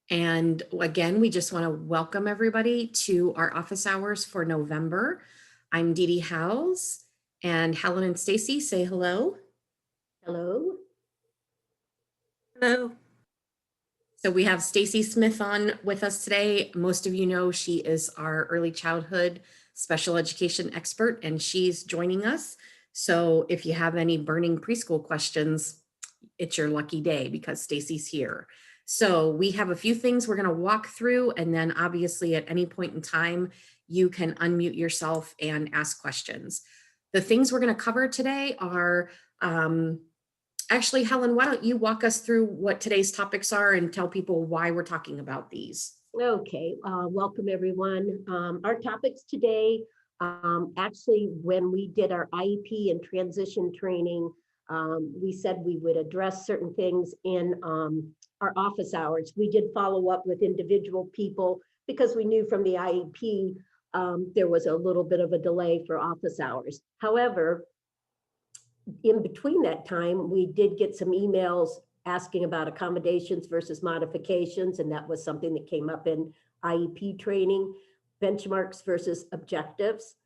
And again, we just want to welcome everybody to our office hours for November. I'm Dee Dee Howes, and Helen and Stacy say hello. Hello. Hello. So we have Stacy Smith on with us today. Most of you know she is our early childhood special education expert, and she's joining us. So if you have any burning preschool questions, it's your lucky day because Stacy's here. So we have a few things we're going to walk through, and then obviously at any point in time, you can unmute yourself and ask questions. The things we're going to cover today are actually, Helen, why don't you walk us through what today's topics are and tell people why we're talking about these? Okay, welcome everyone. Our topics today, actually, when we did our IEP and transition training, we said we would address certain things in our office hours. We did follow up with individual people because we knew from the IEP there was a little bit of a delay for office hours. However, in between that time, we did get some emails asking about accommodations versus modifications, and that was something that came up in IEP training, benchmarks versus objectives,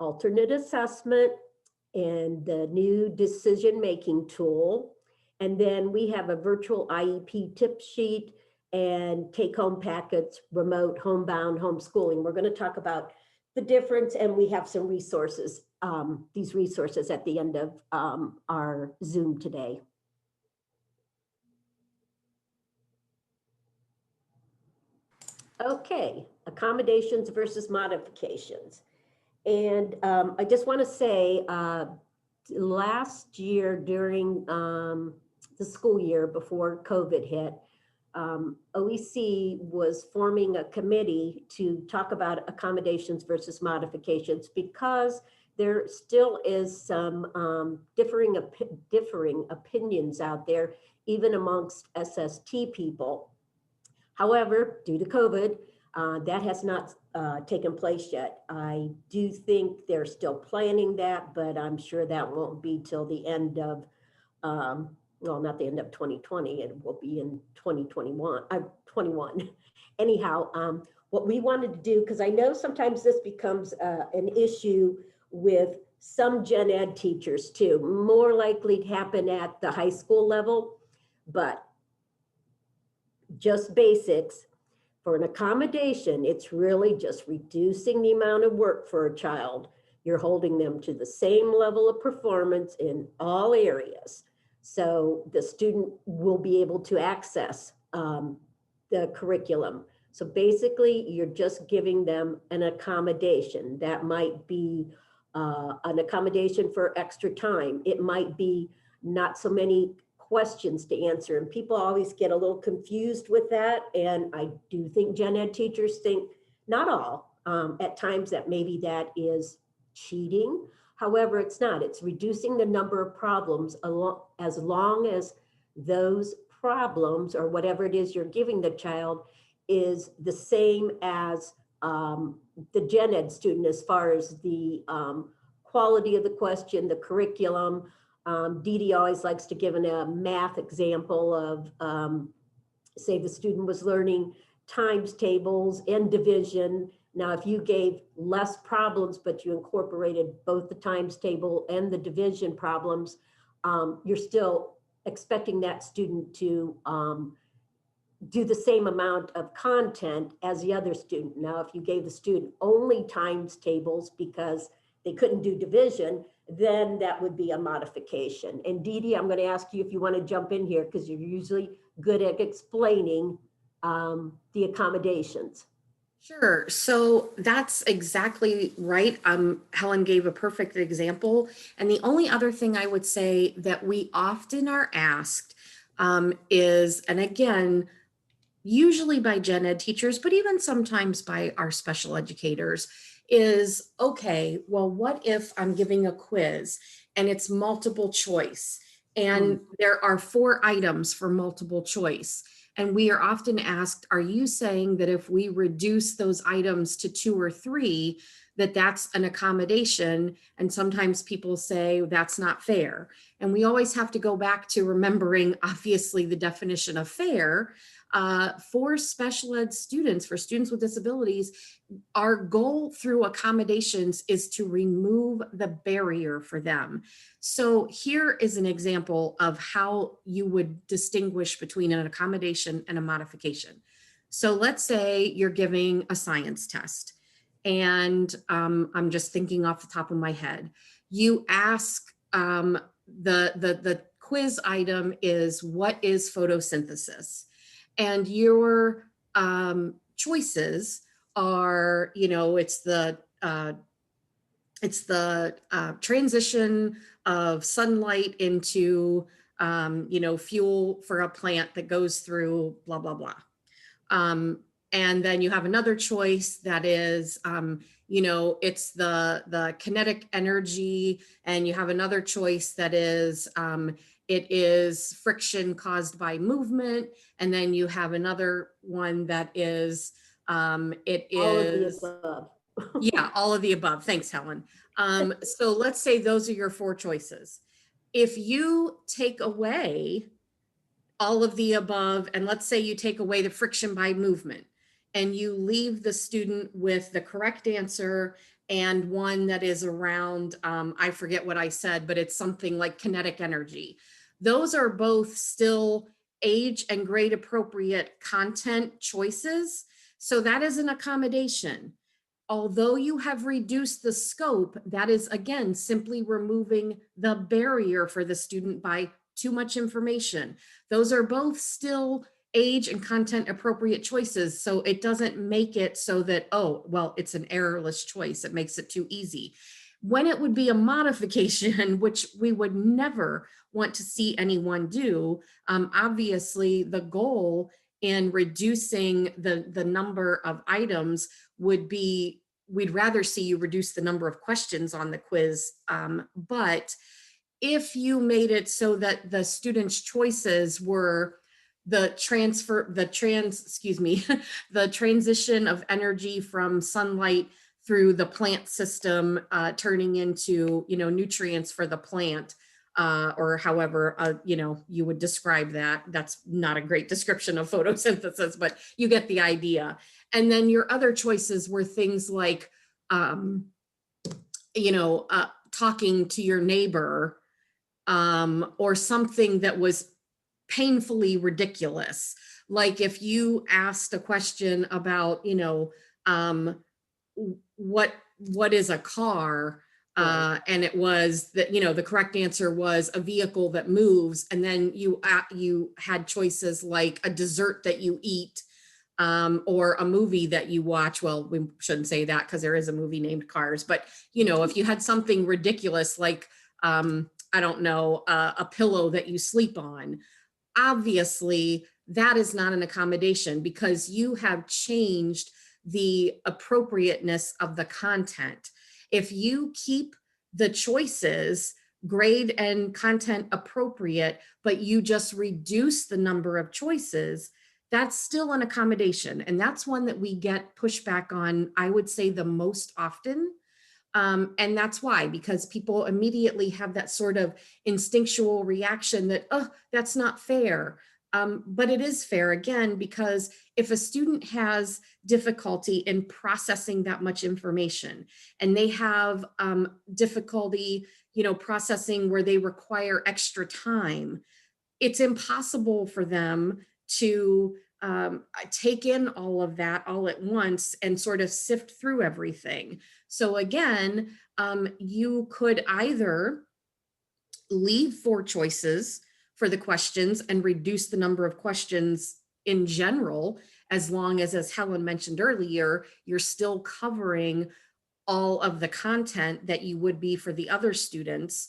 alternate assessment, and the new decision-making tool. And then we have a virtual IEP tip sheet and take-home packets, remote, homebound, homeschooling. We're going to talk about the difference, and we have some resources, these resources at the end of our Zoom today. Okay, accommodations versus modifications. And I just want to say, last year during the school year before COVID hit, OEC was forming a committee to talk about accommodations versus modifications because there still is some differing opinions out there, even amongst SST people. However, due to COVID, that has not taken place yet. I do think they're still planning that, but I'm sure that won't be till the end of well, not the end of 2020, it will be in 2021, 21. Anyhow, what we wanted to do, because I know sometimes this becomes an issue with some gen ed teachers too, more likely to happen at the high school level, but just basics. For an accommodation, it's really just reducing the amount of work for a child. You're holding them to the same level of performance in all areas. So the student will be able to access the curriculum. So basically, you're just giving them an accommodation. That might be an accommodation for extra time. It might be not so many questions to answer. And people always get a little confused with that. And I do think gen ed teachers think, not all, at times that maybe that is cheating. However, it's not. It's reducing the number of problems as long as those problems or whatever it is you're giving the child is the same as the gen ed student as far as the quality of the question, the curriculum. Dee Dee always likes to give a math example of, say the student was learning times tables and division. Now, if you gave less problems, but you incorporated both the times table and the division problems, you're still expecting that student to do the same amount of content as the other student. Now, if you gave the student only times tables because they couldn't do division, then that would be a modification. And Dee Dee, I'm going to ask you if you want to jump in here because you're usually good at explaining the accommodations. Sure. So that's exactly right. Helen gave a perfect example. And the only other thing I would say that we often are asked is, and again, usually by gen ed teachers, but even sometimes by our special educators, is, okay, well, what if I'm giving a quiz and it's multiple choice and there are 4 items for multiple choice? And we are often asked, are you saying that if we reduce those items to 2 or 3, that that's an accommodation. And sometimes people say that's not fair. And we always have to go back to remembering, obviously, the definition of fair. For special ed students, for students with disabilities, our goal through accommodations is to remove the barrier for them. So here is an example of how you would distinguish between an accommodation and a modification. So let's say you're giving a science test, and I'm just thinking off the top of my head. You ask, the quiz item is, what is photosynthesis? And your choices are, it's the transition of sunlight into fuel for a plant that goes through blah blah blah. And then you have another choice that is, it's the kinetic energy, and you have another choice that is, it is friction caused by movement. And then you have another one that is, it All of the is, above. yeah, all of the above. Thanks, Helen. So let's say those are your four choices. If you take away all of the above, and let's say you take away the friction by movement, and you leave the student with the correct answer and one that is around, I forget what I said, but it's something like kinetic energy. Those are both still age and grade appropriate content choices. So that is an accommodation. Although you have reduced the scope, that is, again, simply removing the barrier for the student by too much information. Those are both still age and content appropriate choices. So it doesn't make it so that, oh, well, it's an errorless choice. It makes it too easy. When it would be a modification, which we would never want to see anyone do, obviously the goal in reducing the number of items would be, we'd rather see you reduce the number of questions on the quiz. But if you made it so that the students' choices were the transition of energy from sunlight through the plant system, turning into, nutrients for the plant, or however, you would describe that. That's not a great description of photosynthesis, but you get the idea. And then your other choices were things like, talking to your neighbor, or something that was painfully ridiculous. Like if you asked a question about, what is a car? Right. And it was that, the correct answer was a vehicle that moves. And then you had choices like a dessert that you eat, or a movie that you watch. Well, we shouldn't say that because there is a movie named Cars, but if you had something ridiculous like, I don't know, a pillow that you sleep on, obviously that is not an accommodation because you have changed the appropriateness of the content. If you keep the choices grade and content appropriate, but you just reduce the number of choices, that's still an accommodation. And that's one that we get pushback on, I would say, the most often. And that's why, because people immediately have that sort of instinctual reaction that, oh, that's not fair. But it is fair, again, because if a student has difficulty in processing that much information, and they have difficulty, processing where they require extra time, it's impossible for them to take in all of that all at once and sort of sift through everything. So again, you could either leave 4 choices for the questions and reduce the number of questions in general, as long as Helen mentioned earlier, you're still covering all of the content that you would be for the other students,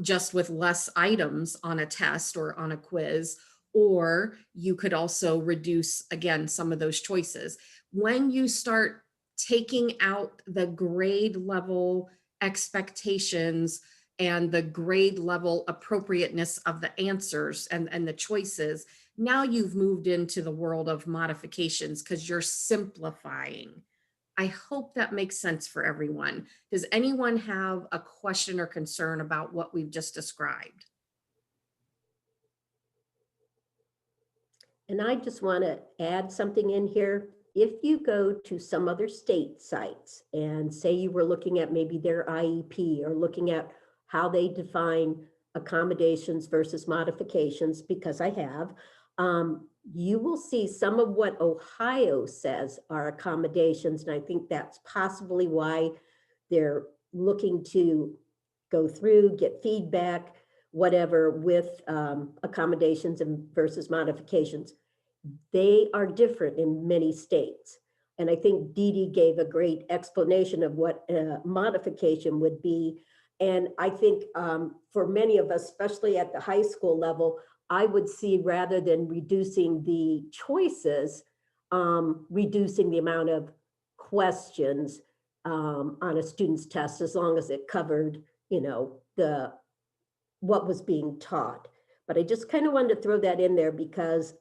just with less items on a test or on a quiz. Or you could also reduce, again, some of those choices. When you start taking out the grade level expectations and the grade level appropriateness of the answers and the choices, now you've moved into the world of modifications because you're simplifying I hope that makes sense for everyone. Does anyone have a question or concern about what we've just described? And I just want to add something in here. If you go to some other state sites and say you were looking at maybe their IEP or looking at how they define accommodations versus modifications, because I have, you will see some of what Ohio says are accommodations. And I think that's possibly why they're looking to go through, get feedback, whatever, with accommodations and versus modifications. They are different in many states. And I think Dee Dee gave a great explanation of what a modification would be. And I think for many of us, especially at the high school level, I would see, rather than reducing the choices, reducing the amount of questions on a student's test, as long as it covered, the what was being taught. But I just kind of wanted to throw that in there because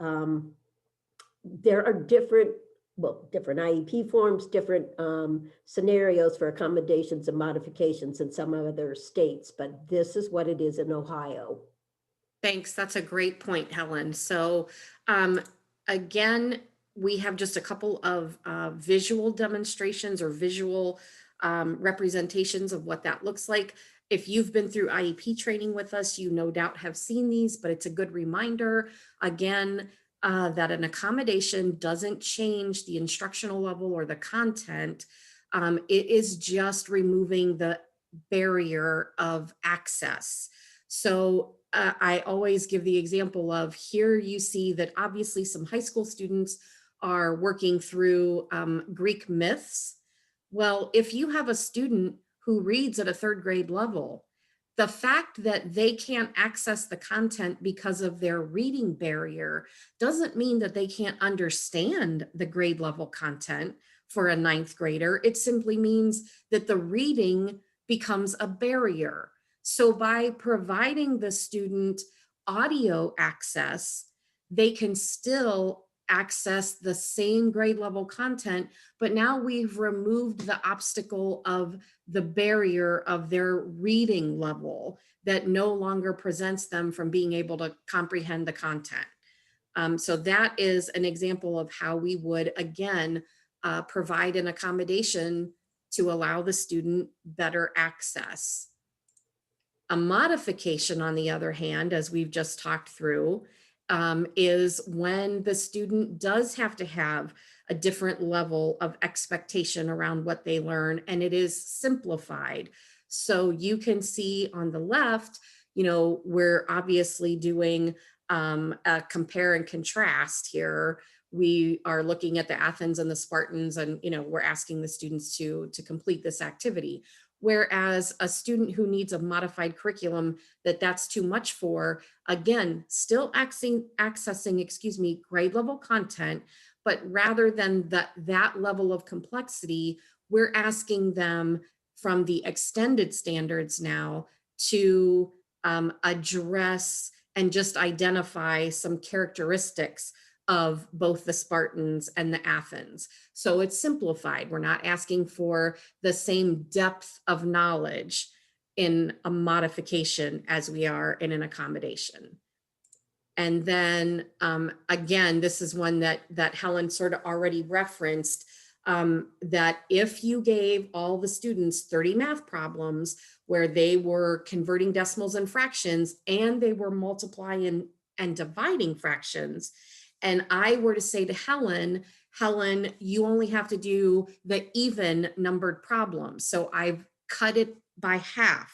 there are different IEP forms, different scenarios for accommodations and modifications in some other states, but this is what it is in Ohio. Thanks. That's a great point, Helen. So again, we have just a couple of visual demonstrations or visual representations of what that looks like. If you've been through IEP training with us, you no doubt have seen these, but it's a good reminder, again, that an accommodation doesn't change the instructional level or the content. It is just removing the barrier of access. So I always give the example of, here you see that obviously some high school students are working through Greek myths. Well, if you have a student who reads at a third grade level, the fact that they can't access the content because of their reading barrier doesn't mean that they can't understand the grade level content for a ninth grader. It simply means that the reading becomes a barrier. So by providing the student audio access, they can still access the same grade level content, but now we've removed the obstacle of the barrier of their reading level that no longer prevents them from being able to comprehend the content. So that is an example of how we would, again, provide an accommodation to allow the student better access. A modification, on the other hand, as we've just talked through, is when the student does have to have a different level of expectation around what they learn, and it is simplified. So you can see on the left, we're obviously doing a compare and contrast here. We are looking at the Athens and the Spartans, and we're asking the students to complete this activity. Whereas a student who needs a modified curriculum that's too much for, again, still accessing, grade level content, but rather than that level of complexity, we're asking them from the extended standards now to address and just identify some characteristics of both the Spartans and the Athens. So it's simplified. We're not asking for the same depth of knowledge in a modification as we are in an accommodation. And then again, this is one that Helen sort of already referenced, that if you gave all the students 30 math problems where they were converting decimals and fractions and they were multiplying and dividing fractions, and I were to say to Helen, you only have to do the even numbered problems. So I've cut it by half.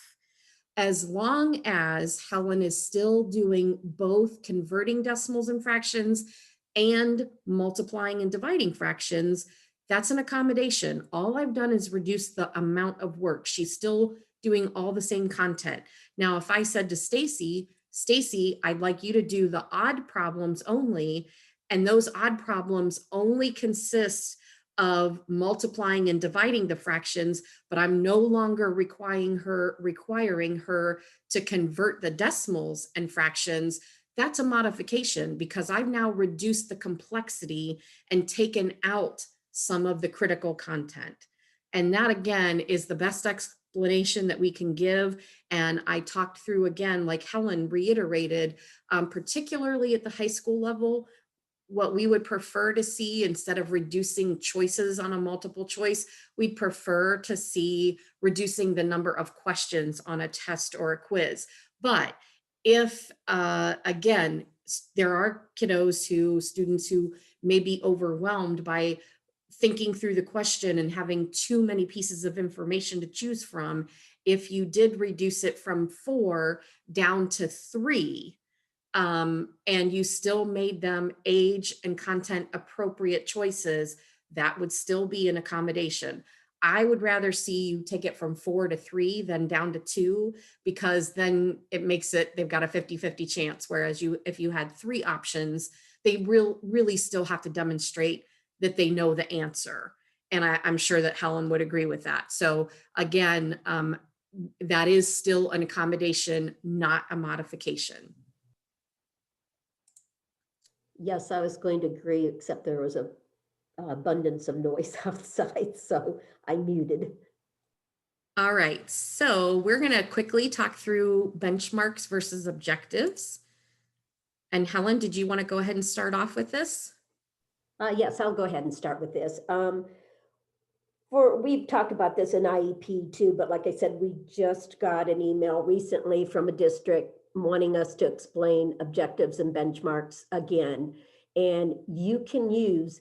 As long as Helen is still doing both converting decimals and fractions and multiplying and dividing fractions, that's an accommodation. All I've done is reduce the amount of work. She's still doing all the same content. Now, if I said to Stacy, I'd like you to do the odd problems only, and those odd problems only consist of multiplying and dividing the fractions, but I'm no longer requiring her to convert the decimals and fractions, that's a modification because I've now reduced the complexity and taken out some of the critical content. And that again is the best explanation that we can give. And I talked through again, like Helen reiterated, particularly at the high school level, what we would prefer to see instead of reducing choices on a multiple choice, we'd prefer to see reducing the number of questions on a test or a quiz. But if, again, there are students who may be overwhelmed by thinking through the question and having too many pieces of information to choose from, if you did reduce it from 4 down to 3, and you still made them age and content appropriate choices, that would still be an accommodation. I would rather see you take it from 4 to 3 than down to 2, because then it makes it, they've got a 50-50 chance. Whereas if you had 3 options, they really still have to demonstrate that they know the answer. And I'm sure that Helen would agree with that. So again, that is still an accommodation, not a modification. Yes, I was going to agree, except there was a abundance of noise outside, so I muted. All right, so we're going to quickly talk through benchmarks versus objectives. And Helen, did you want to go ahead and start off with this? Yes, I'll go ahead and start with this. We've talked about this in IEP too, but like I said, we just got an email recently from a district wanting us to explain objectives and benchmarks again. And you can use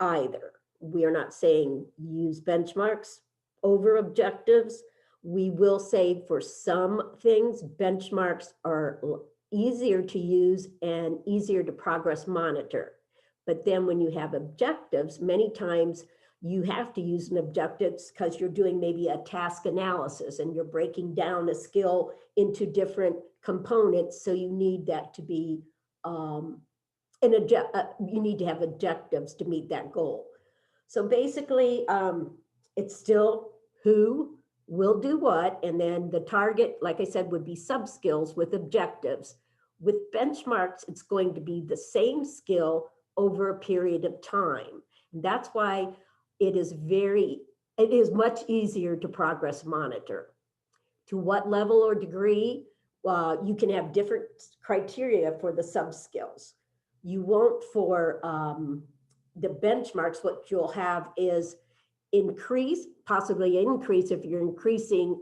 either. We are not saying use benchmarks over objectives. We will say for some things, benchmarks are easier to use and easier to progress monitor. But then when you have objectives, many times you have to use an objectives because you're doing maybe a task analysis and you're breaking down a skill into different components. So you need that to be you need to have objectives to meet that goal. So basically, it's still who will do what, and then the target, like I said, would be sub-skills with objectives. With benchmarks, it's going to be the same skill over a period of time. And that's why it is much easier to progress monitor. To what level or degree, you can have different criteria for the sub-skills. You won't for the benchmarks, what you'll have is possibly increase if you're increasing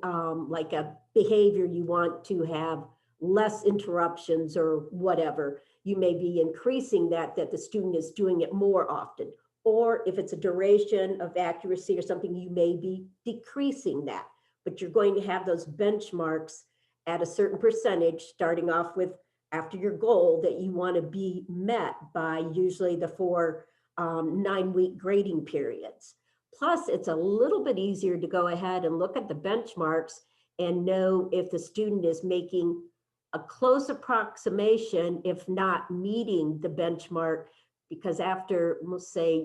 like a behavior you want to have less interruptions or whatever. You may be increasing that the student is doing it more often. Or if it's a duration of accuracy or something, you may be decreasing that. But you're going to have those benchmarks at a certain percentage, starting off with after your goal that you want to be met by usually the 4 9-week grading periods. Plus, it's a little bit easier to go ahead and look at the benchmarks and know if the student is making a close approximation, if not meeting the benchmark, because after, we'll say,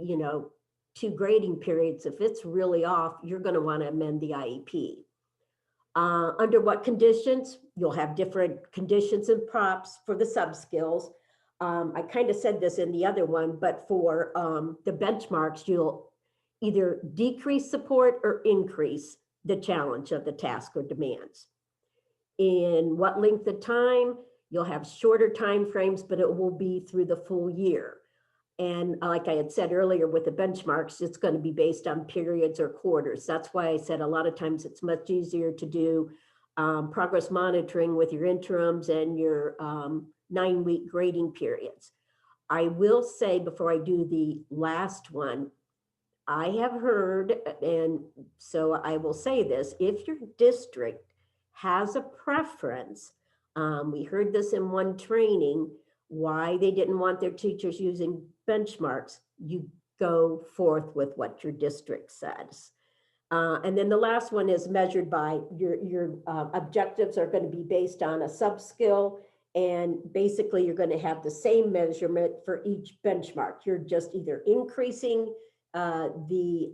2 grading periods, if it's really off, you're going to want to amend the IEP. Under what conditions? You'll have different conditions and props for the sub-skills. I kind of said this in the other one, but for the benchmarks, you'll either decrease support or increase the challenge of the task or demands. In what length of time? You'll have shorter time frames, but it will be through the full year. And like I had said earlier with the benchmarks, it's going to be based on periods or quarters. That's why I said a lot of times it's much easier to do progress monitoring with your interims and your 9-week grading periods. I will say before I do the last one, I have heard, and so I will say this, if your district has a preference, we heard this in one training, why they didn't want their teachers using benchmarks, you go forth with what your district says. And then the last one is measured by your objectives are going to be based on a sub-skill, and basically you're going to have the same measurement for each benchmark. You're just either increasing the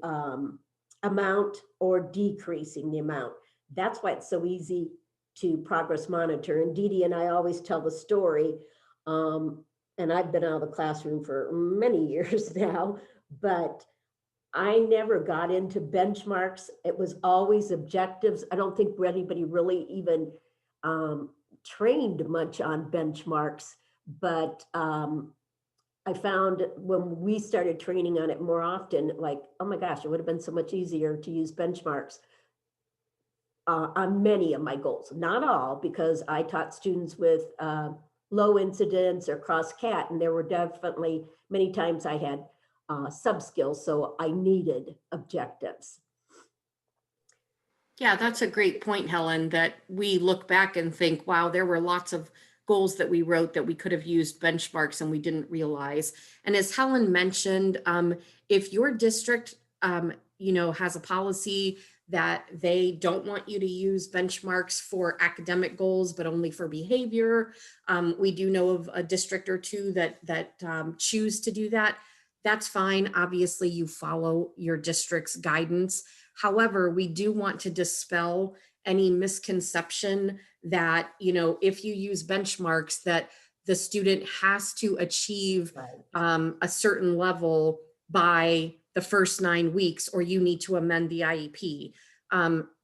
amount or decreasing the amount. That's why it's so easy to progress monitor. And Dee Dee and I always tell the story, and I've been out of the classroom for many years now, but I never got into benchmarks. It was always objectives. I don't think anybody really even um, trained much on benchmarks, but I found when we started training on it more often, like, oh my gosh, it would have been so much easier to use benchmarks on many of my goals. Not all, because I taught students with low incidence or cross cat, and there were definitely many times I had sub skills, so I needed objectives. Yeah, that's a great point, Helen, that we look back and think, wow, there were lots of goals that we wrote that we could have used benchmarks and we didn't realize. And as Helen mentioned, if your district, has a policy that they don't want you to use benchmarks for academic goals, but only for behavior, we do know of a district or two that choose to do that. That's fine. Obviously, you follow your district's guidance. However, we do want to dispel any misconception that, if you use benchmarks, that the student has to achieve Right. a certain level by the first 9 weeks, or you need to amend the IEP.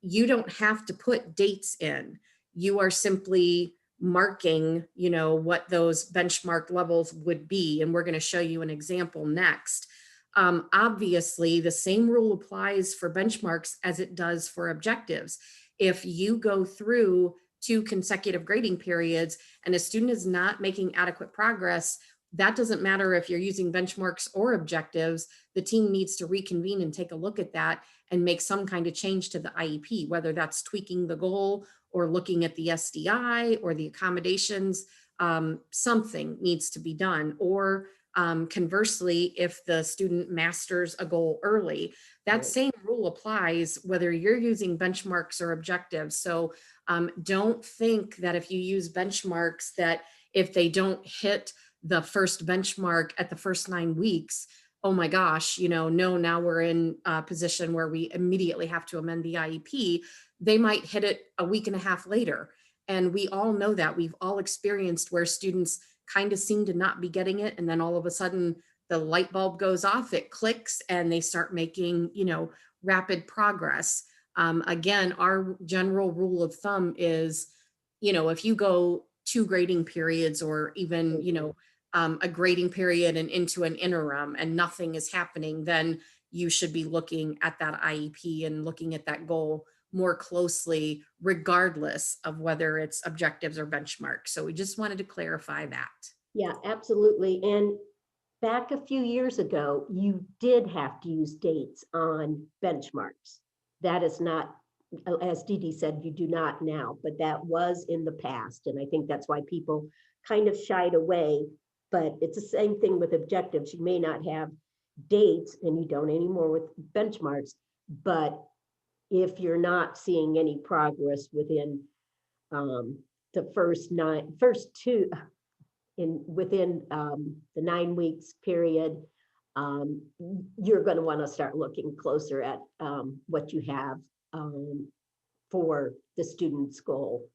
You don't have to put dates in. You are simply marking, what those benchmark levels would be. And we're going to show you an example next. Obviously, the same rule applies for benchmarks as it does for objectives. If you go through 2 consecutive grading periods and a student is not making adequate progress, that doesn't matter if you're using benchmarks or objectives. The team needs to reconvene and take a look at that and make some kind of change to the IEP, whether that's tweaking the goal or looking at the SDI or the accommodations. Something needs to be done. Or conversely, if the student masters a goal early, that Right. same rule applies whether you're using benchmarks or objectives. So don't think that if you use benchmarks, that if they don't hit the first benchmark at the first 9 weeks, oh my gosh, no, now we're in a position where we immediately have to amend the IEP. They might hit it a week and a half later. And we all know that. We've all experienced where students kind of seem to not be getting it. And then all of a sudden the light bulb goes off, it clicks, and they start making, rapid progress. Again, our general rule of thumb is, if you go 2 grading periods or even, a grading period and into an interim and nothing is happening, then you should be looking at that IEP and looking at that goal more closely, regardless of whether it's objectives or benchmarks. So we just wanted to clarify that. Yeah, absolutely. And back a few years ago, you did have to use dates on benchmarks. That is not, as Dee Dee said, you do not now, but that was in the past. And I think that's why people kind of shied away. But it's the same thing with objectives. You may not have dates, and you don't anymore with benchmarks, but if you're not seeing any progress within the first two, within the 9 weeks period, you're going to want to start looking closer at what you have for the student's goal.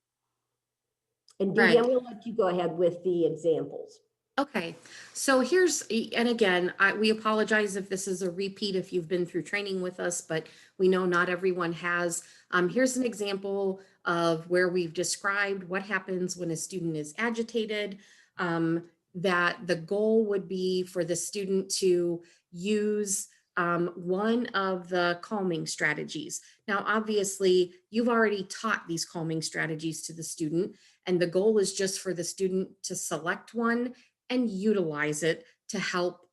And Dee Dee, I'm Right. going to let you go ahead with the examples. Okay, so and again, we apologize if this is a repeat if you've been through training with us, but we know not everyone has. Here's an example of where we've described what happens when a student is agitated, that the goal would be for the student to use one of the calming strategies. Now, obviously, you've already taught these calming strategies to the student, and the goal is just for the student to select one and utilize it to help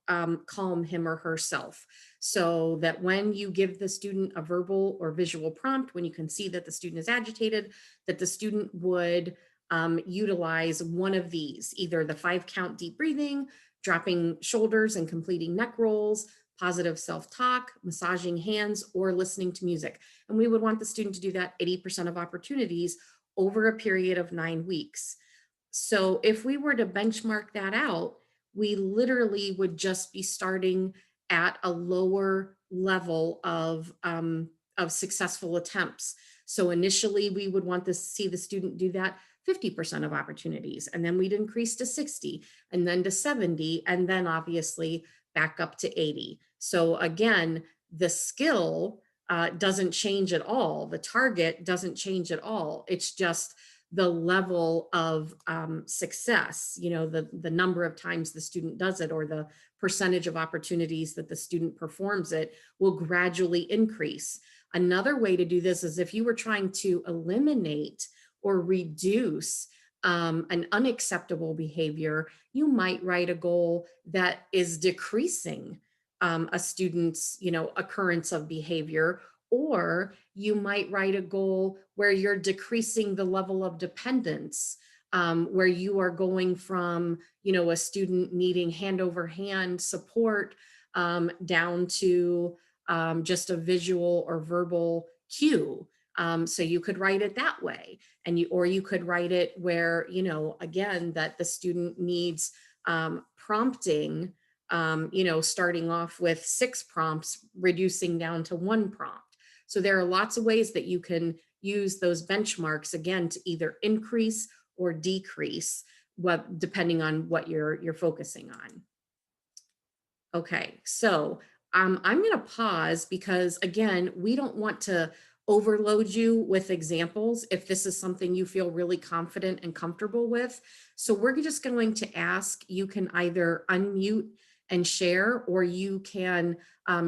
calm him or herself. So that when you give the student a verbal or visual prompt, when you can see that the student is agitated, that the student would utilize one of these, either the 5 count deep breathing, dropping shoulders and completing neck rolls, positive self-talk, massaging hands, or listening to music. And we would want the student to do that 80% of opportunities over a period of 9 weeks. So if we were to benchmark that out, we literally would just be starting at a lower level of successful attempts. So initially we would want to see the student do that 50% of opportunities, and then we'd increase to 60, and then to 70, and then obviously back up to 80. So again, The skill doesn't change at all. The target doesn't change at all. It's just the level of success, the number of times the student does it, or the percentage of opportunities that the student performs it will gradually increase. Another way to do this is if you were trying to eliminate or reduce an unacceptable behavior, you might write a goal that is decreasing a student's, occurrence of behavior, or you might write a goal where you're decreasing the level of dependence, where you are going from, a student needing hand over hand support down to just a visual or verbal cue. So you could write it that way, or you could write it where, again, that the student needs prompting, starting off with 6 prompts, reducing down to 1 prompt. So there are lots of ways that you can use those benchmarks, again, to either increase or decrease, depending on what you're focusing on. Okay, so I'm going to pause because, again, we don't want to overload you with examples if this is something you feel really confident and comfortable with. So we're just going to ask, you can either unmute and share, or you can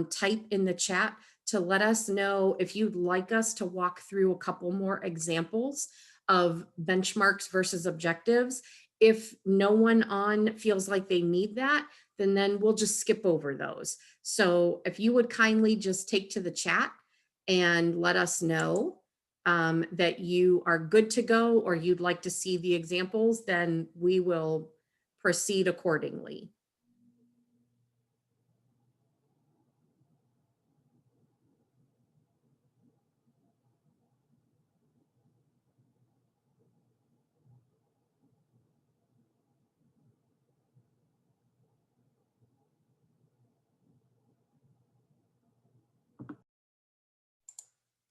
type in the chat to let us know if you'd like us to walk through a couple more examples of benchmarks versus objectives. If no one on feels like they need that, then we'll just skip over those. So if you would kindly just take to the chat and let us know that you are good to go, or you'd like to see the examples, then we will proceed accordingly.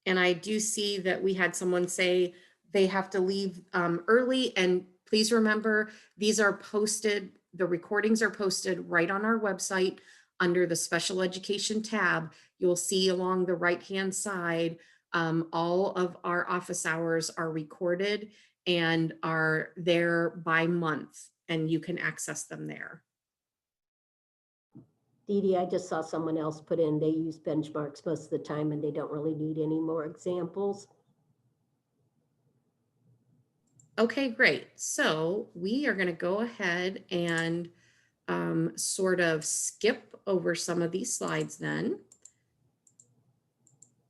And I do see that we had someone say they have to leave early. And please remember, these are posted, the recordings are posted right on our website under the special education tab. You'll see along the right-hand side, all of our office hours are recorded and are there by month, and you can access them there. Dee Dee, I just saw someone else put in, they use benchmarks most of the time and they don't really need any more examples. Okay, great. So we are going to go ahead and sort of skip over some of these slides then,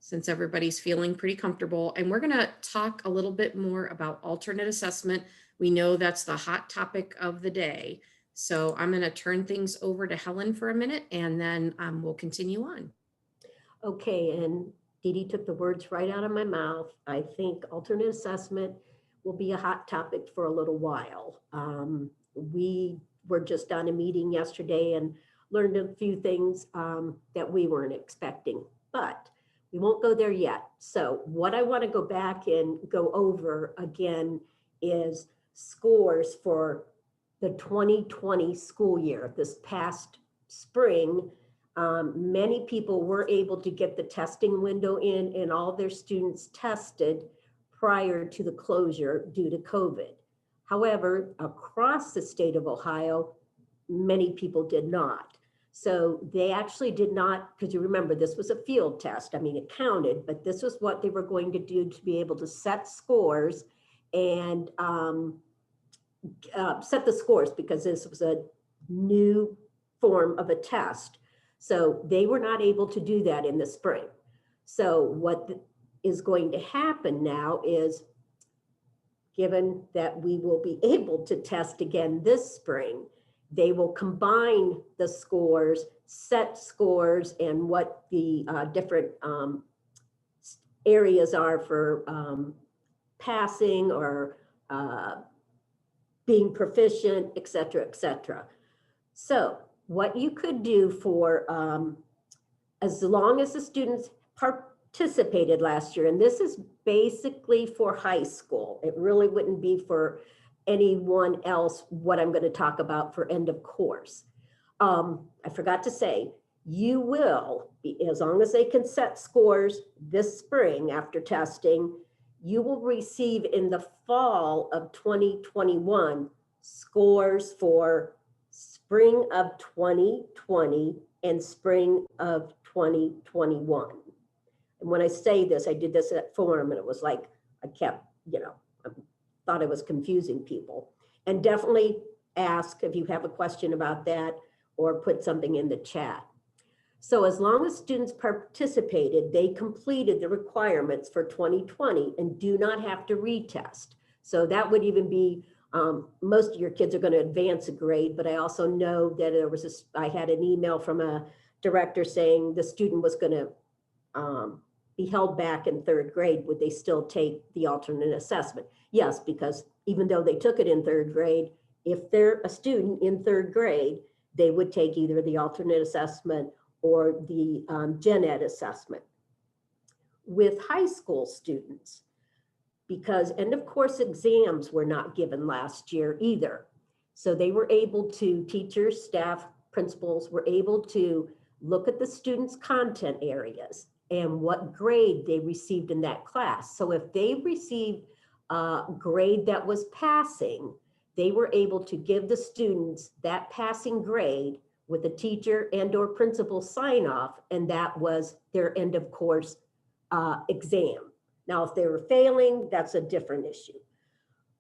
since everybody's feeling pretty comfortable. And we're going to talk a little bit more about alternate assessment. We know that's the hot topic of the day. So I'm going to turn things over to Helen for a minute, and then we'll continue on. Okay, and Dee Dee took the words right out of my mouth. I think alternate assessment will be a hot topic for a little while. We were just on a meeting yesterday and learned a few things that we weren't expecting, but we won't go there yet. So what I want to go back and go over again is scores for the 2020 school year. This past spring, many people were able to get the testing window in, and all their students tested prior to the closure due to COVID. However, across the state of Ohio, many people did not. So they actually did not, because you remember, this was a field test. I mean, it counted, but this was what they were going to do to be able to set scores and set the scores, because this was a new form of a test. So they were not able to do that in the spring. So what is going to happen now is, given that we will be able to test again this spring, they will combine the scores, set scores, and what the different areas are for passing or being proficient, et cetera, et cetera. So what you could do for, as long as the students participated last year, and this is basically for high school, it really wouldn't be for anyone else what I'm going to talk about for end of course. I forgot to say, You will be, as long as they can set scores this spring after testing, you will receive in the fall of 2021 scores for spring of 2020 and spring of 2021. And when I say this, I did this at forum and it was like, I kept, I thought I was confusing people. And definitely ask if you have a question about that or put something in the chat. So as long as students participated, they completed the requirements for 2020 and do not have to retest. So that would even be, most of your kids are going to advance a grade, but I also know that there was I had an email from a director saying the student was going to be held back in third grade. Would they still take the alternate assessment? Yes, because even though they took it in third grade, if they're a student in third grade, they would take either the alternate assessment or the gen ed assessment. With high school students, because end of course exams were not given last year either. So they were able to, teachers, staff, principals were able to look at the students' content areas and what grade they received in that class. So if they received a grade that was passing, they were able to give the students that passing grade with a teacher and or principal sign off, and that was their end of course exam. Now, if they were failing, that's a different issue.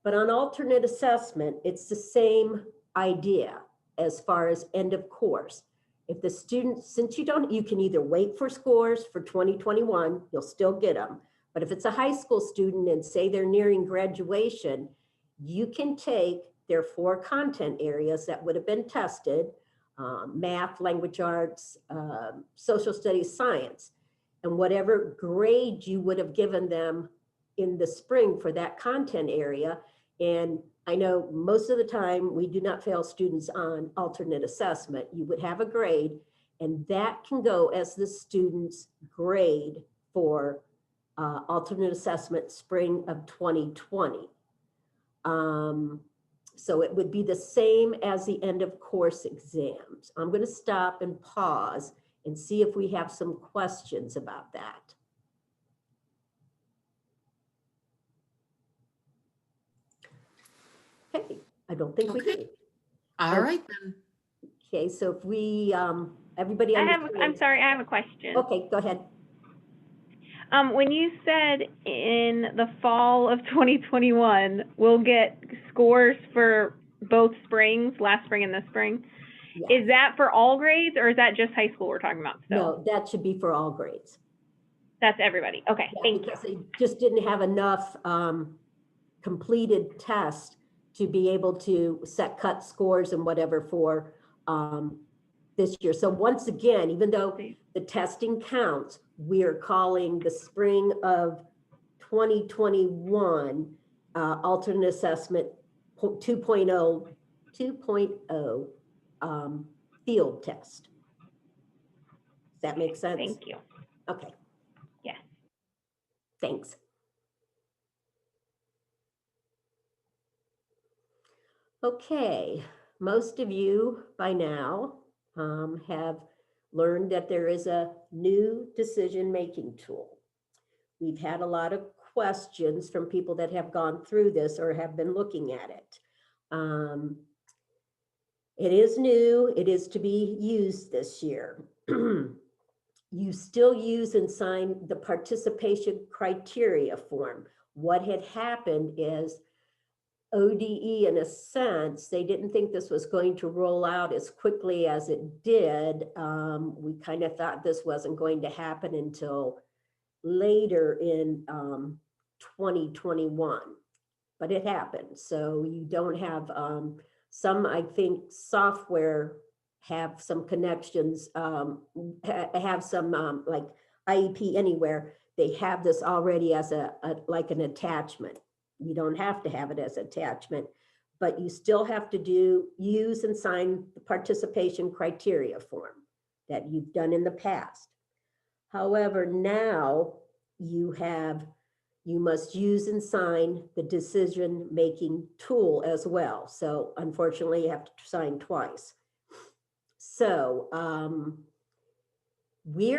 But on alternate assessment, it's the same idea as far as end of course. If the student, since you can either wait for scores for 2021, you'll still get them. But if it's a high school student and say they're nearing graduation, you can take their 4 content areas that would have been tested, math, language arts, social studies, science, and whatever grade you would have given them in the spring for that content area. And I know most of the time we do not fail students on alternate assessment. You would have a grade and that can go as the student's grade for alternate assessment spring of 2020. So it would be the same as the end of course exams. I'm going to stop and pause and see if we have some questions about that. Okay, I don't think we do. All right then. Okay, so if we, everybody I'm sorry, I have a question. Okay, go ahead. When you said in the fall of 2021, we'll get scores for both springs, last spring and this spring, Yeah. is that for all grades or is that just high school we're talking about still? No, that should be for all grades. That's everybody. Okay, Yeah, thank because you. they just didn't have enough completed tests to be able to set cut scores and whatever for this year. So once again, even though the testing counts, we are calling the spring of 2021 alternate assessment 2.0 field test. Does that make sense? Thank you. Okay. Yes. Thanks. Okay, most of you by now have learned that there is a new decision-making tool. We've had a lot of questions from people that have gone through this or have been looking at it. It is new, it is to be used this year. You still use and sign the participation criteria form. What had happened is ODE, in a sense, they didn't think this was going to roll out as quickly as it did. We kind of thought this wasn't going to happen until later in 2021, but it happened. So you don't have some, I think, software have some connections, have some like IEP Anywhere. They have this already as like an attachment. You don't have to have it as attachment, but you still have to use and sign the participation criteria form that you've done in the past. However, now you must use and sign the decision-making tool as well. So unfortunately, you have to sign twice. So we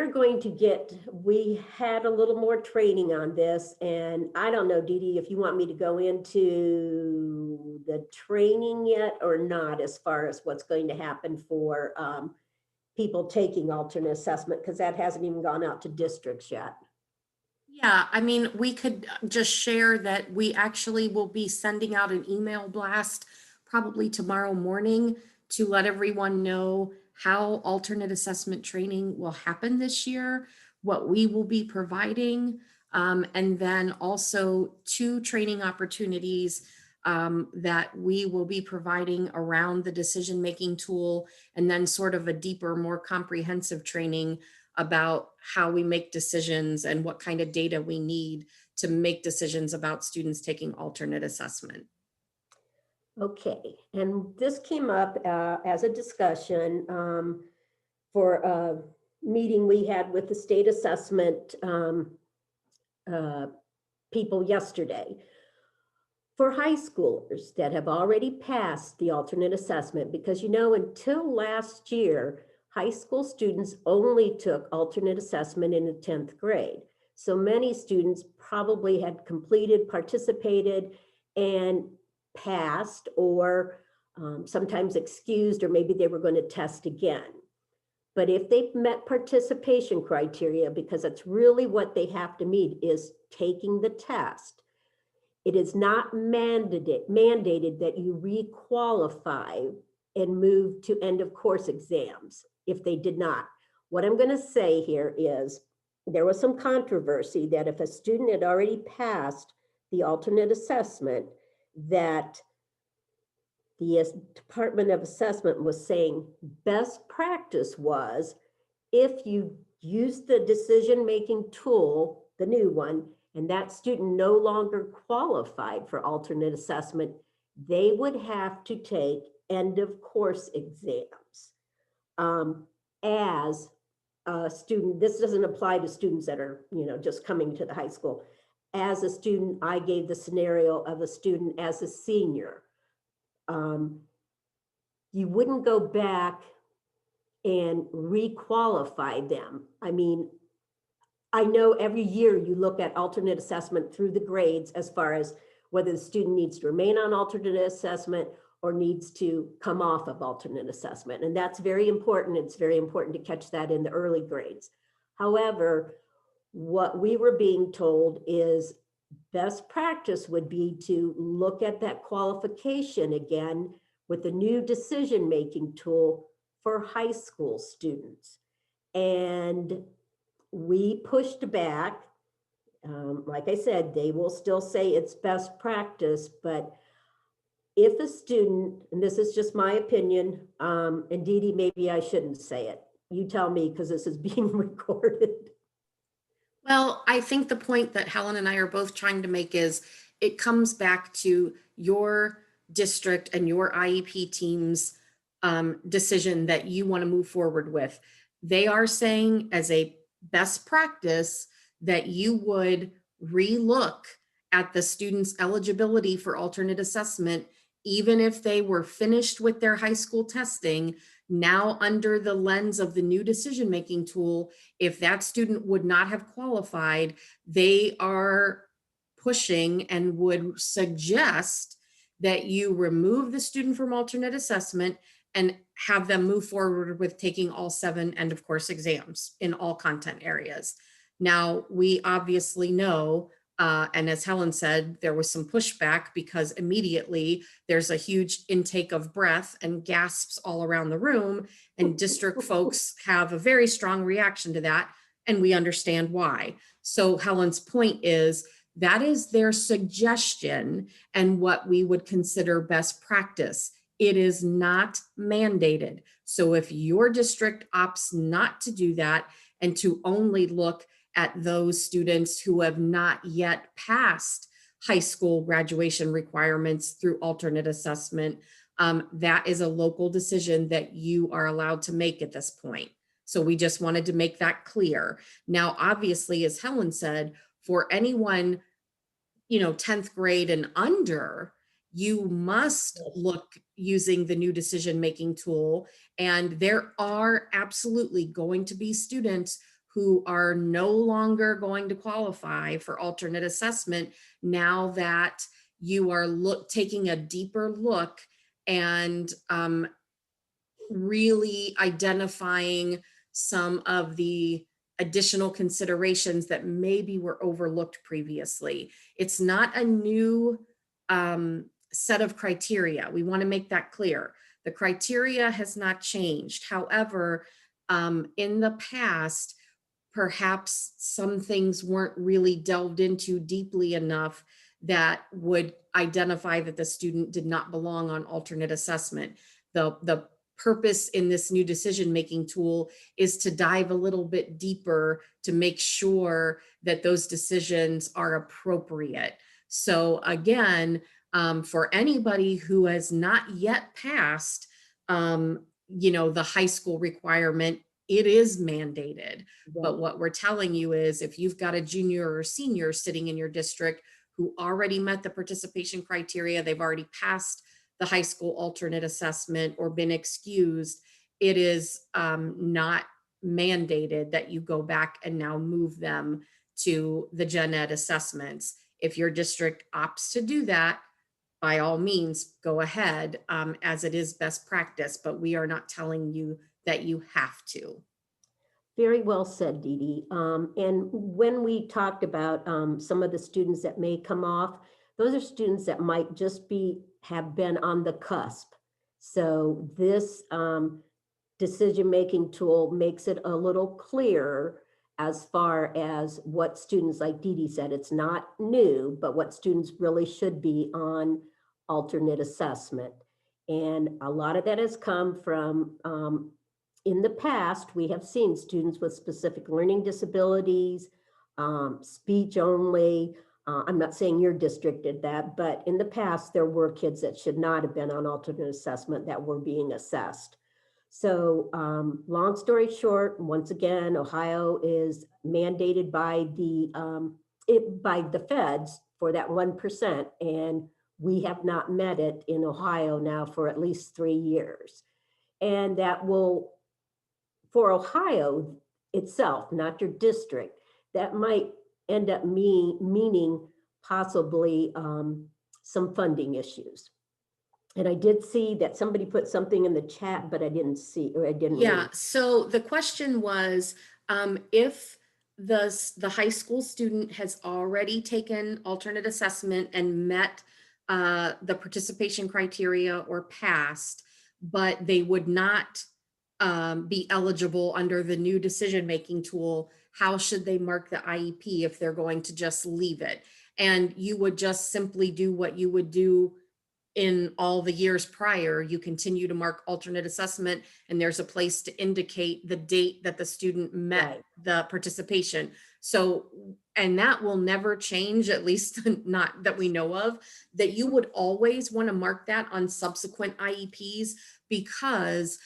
had a little more training on this, and I don't know, Dee Dee, if you want me to go into the training yet or not, as far as what's going to happen for people taking alternate assessment, because that hasn't even gone out to districts yet. Yeah, I mean, we could just share that we actually will be sending out an email blast probably tomorrow morning to let everyone know how alternate assessment training will happen this year, what we will be providing, and then also 2 training opportunities that we will be providing around the decision-making tool, and then sort of a deeper, more comprehensive training about how we make decisions and what kind of data we need to make decisions about students taking alternate assessment. Okay, and this came up as a discussion for a meeting we had with the state assessment people yesterday. For high schoolers that have already passed the alternate assessment, because until last year, high school students only took alternate assessment in the 10th grade. So many students probably had completed, participated, and passed, or sometimes excused, or maybe they were going to test again. But if they've met participation criteria, because that's really what they have to meet, is taking the test, it is not mandated that you re-qualify and move to end of course exams if they did not. What I'm going to say here is there was some controversy that if a student had already passed the alternate assessment, that the Department of Assessment was saying best practice was, if you use the decision-making tool, the new one, and that student no longer qualified for alternate assessment, they would have to take end of course exams. As a student, this doesn't apply to students that are, just coming to the high school. As a student, I gave the scenario of a student as a senior. You wouldn't go back and re-qualify them. I mean, I know every year you look at alternate assessment through the grades as far as whether the student needs to remain on alternate assessment or needs to come off of alternate assessment. And that's very important. It's very important to catch that in the early grades. However, what we were being told is best practice would be to look at that qualification again with the new decision-making tool for high school students. And we pushed back. Like I said, they will still say it's best practice, but if a student, and this is just my opinion, and Dee Dee, maybe I shouldn't say it. You tell me, because this is being recorded. Well, I think the point that Helen and I are both trying to make is it comes back to your district and your IEP team's decision that you want to move forward with. They are saying as a best practice that you would relook at the student's eligibility for alternate assessment, even if they were finished with their high school testing. Now, under the lens of the new decision-making tool, if that student would not have qualified, they are pushing and would suggest that you remove the student from alternate assessment and have them move forward with taking all 7 end of course exams in all content areas. Now, we obviously know, and as Helen said, there was some pushback because immediately there's a huge intake of breath and gasps all around the room, and district folks have a very strong reaction to that, and we understand why. So Helen's point is that is their suggestion and what we would consider best practice. It is not mandated. So if your district opts not to do that and to only look at those students who have not yet passed high school graduation requirements through alternate assessment, that is a local decision that you are allowed to make at this point. So we just wanted to make that clear. Now, obviously, as Helen said, for anyone, 10th grade and under, you must Yes. look using the new decision-making tool. And there are absolutely going to be students who are no longer going to qualify for alternate assessment now that you are taking a deeper look and really identifying some of the additional considerations that maybe were overlooked previously. It's not a new set of criteria. We want to make that clear. The criteria has not changed. However, in the past, perhaps some things weren't really delved into deeply enough that would identify that the student did not belong on alternate assessment. The purpose in this new decision-making tool is to dive a little bit deeper to make sure that those decisions are appropriate. So again, for anybody who has not yet passed, the high school requirement, it is mandated. But what we're telling you is if you've got a junior or senior sitting in your district who already met the participation criteria, they've already passed the high school alternate assessment or been excused, it is not mandated that you go back and now move them to the gen ed assessments. If your district opts to do that, by all means, go ahead, as it is best practice, but we are not telling you that you have to. Very well said, Dee Dee. And when we talked about some of the students that may come off, those are students that might just have been on the cusp. So this decision-making tool makes it a little clearer as far as what students, like Dee Dee said, it's not new, but what students really should be on alternate assessment. And a lot of that has come from in the past, we have seen students with specific learning disabilities, speech only. I'm not saying your district did that, but in the past, there were kids that should not have been on alternate assessment that were being assessed. So long story short, once again, Ohio is mandated by the feds for that 1%, and we have not met it in Ohio now for at least 3 years. And that will, for Ohio itself, not your district, that might end up meaning possibly some funding issues. And I did see that somebody put something in the chat, but I didn't see, or I didn't Yeah, read. so the question was, if the high school student has already taken alternate assessment and met the participation criteria or passed, but they would not be eligible under the new decision-making tool, how should they mark the IEP if they're going to just leave it? And you would just simply do what you would do in all the years prior. You continue to mark alternate assessment, and there's a place to indicate the date that the student met Right. the participation. So, and that will never change, at least not that we know of, that you would always want to mark that on subsequent IEPs, because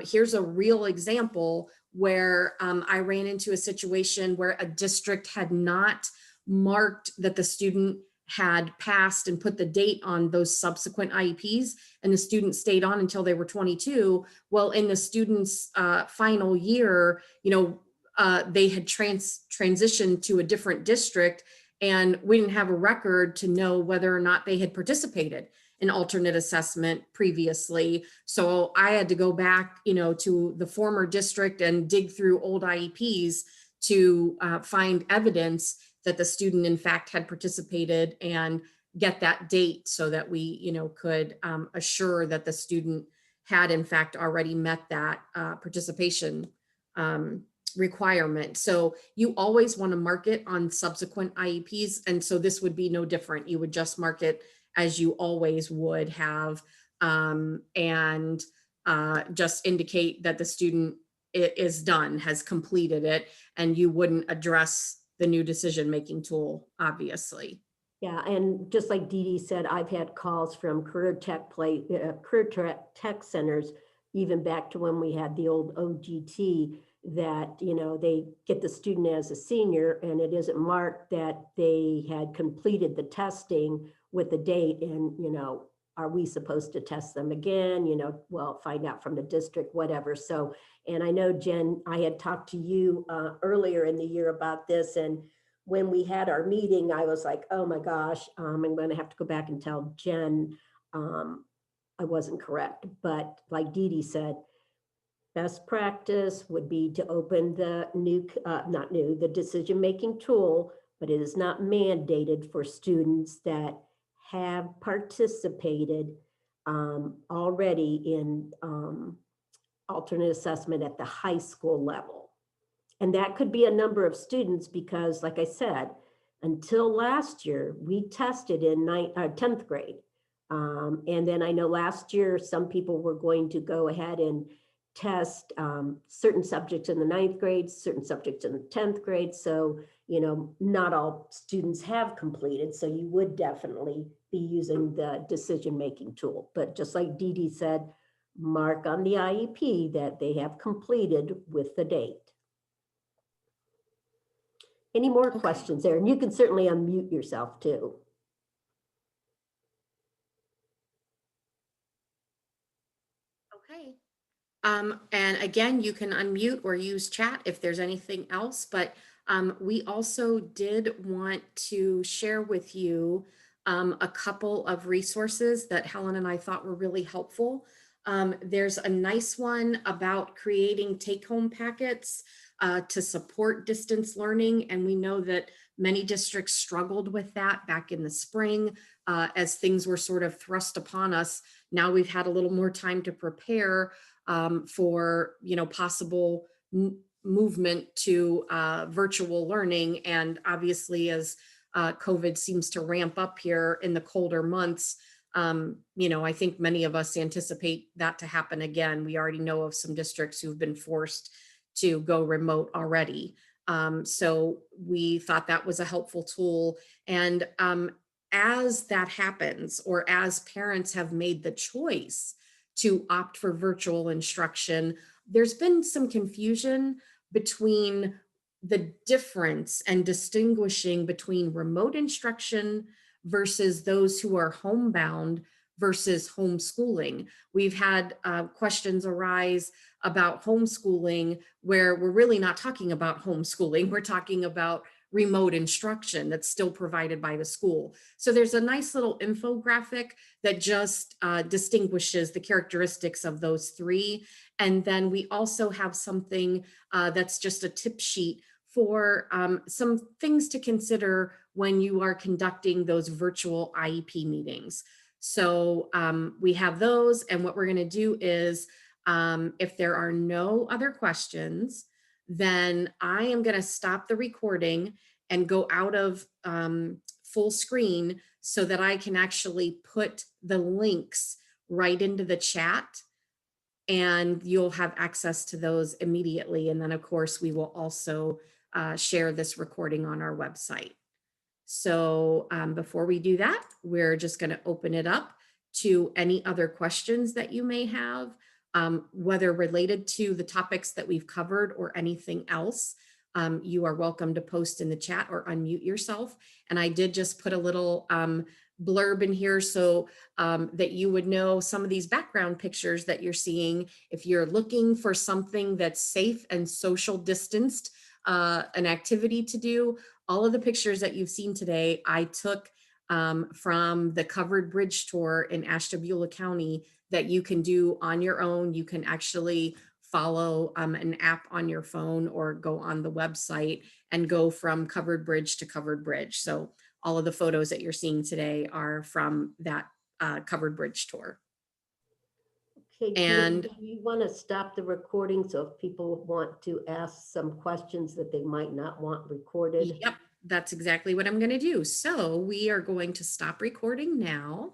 here's a real example where I ran into a situation where a district had not marked that the student had passed and put the date on those subsequent IEPs, and the student stayed on until they were 22. Well, in the student's final year, they had transitioned to a different district, and we didn't have a record to know whether or not they had participated in alternate assessment previously. So I had to go back, to the former district and dig through old IEPs to find evidence that the student in fact had participated and get that date so that we, could assure that the student had in fact already met that participation requirement. So you always want to mark it on subsequent IEPs. And so this would be no different. You would just mark it as you always would have, and just indicate that the student is done, has completed it, and you wouldn't address the new decision-making tool, obviously. Yeah, and just like Dee Dee said, I've had calls from career tech centers, even back to when we had the old OGT, that, they get the student as a senior and it isn't marked that they had completed the testing with the date. And, are we supposed to test them again? Well, find out from the district, whatever. So, and I know, Jen, I had talked to you earlier in the year about this. And when we had our meeting, I was like, oh my gosh, I'm going to have to go back and tell Jen I wasn't correct. But like Dee Dee said, best practice would be to open the the decision-making tool, but it is not mandated for students that have participated already in alternate assessment at the high school level. And that could be a number of students because, like I said, until last year, we tested in 10th grade. And then I know last year, some people were going to go ahead and test certain subjects in the 9th grade, certain subjects in the 10th grade. So, not all students have completed. So you would definitely be using the decision-making tool. But just like Dee Dee said, mark on the IEP that they have completed with the date. Any more questions there? And you can certainly unmute yourself too. Okay. And again, you can unmute or use chat if there's anything else, but we also did want to share with you a couple of resources that Helen and I thought were really helpful. There's a nice one about creating take-home packets to support distance learning. And we know that many districts struggled with that back in the spring as things were sort of thrust upon us. Now we've had a little more time to prepare for possible movement to virtual learning. And obviously, as COVID seems to ramp up here in the colder months, I think many of us anticipate that to happen again. We already know of some districts who've been forced to go remote already. So we thought that was a helpful tool. And as that happens, or as parents have made the choice to opt for virtual instruction, there's been some confusion between the difference and distinguishing between remote instruction versus those who are homebound versus homeschooling. We've had questions arise about homeschooling where we're really not talking about homeschooling. We're talking about remote instruction that's still provided by the school. So there's a nice little infographic that just distinguishes the characteristics of those three. And then we also have something that's just a tip sheet for some things to consider when you are conducting those virtual IEP meetings. So we have those, and what we're going to do is if there are no other questions, then I am going to stop the recording and go out of full screen so that I can actually put the links right into the chat, and you'll have access to those immediately. And then of course we will also share this recording on our website. So before we do that, we're just going to open it up to any other questions that you may have, whether related to the topics that we've covered or anything else. You are welcome to post in the chat or unmute yourself. And I did just put a little blurb in here so that you would know some of these background pictures that you're seeing. If you're looking for something that's safe and social distanced, an activity to do, all of the pictures that you've seen today, I took from the covered bridge tour in Ashtabula County that you can do on your own. You can actually follow an app on your phone or go on the website and go from covered bridge to covered bridge. So all of the photos that you're seeing today are from that covered bridge tour. Okay, and do you want to stop the recording so if people want to ask some questions that they might not want recorded? Yep, that's exactly what I'm going to do. So we are going to stop recording now.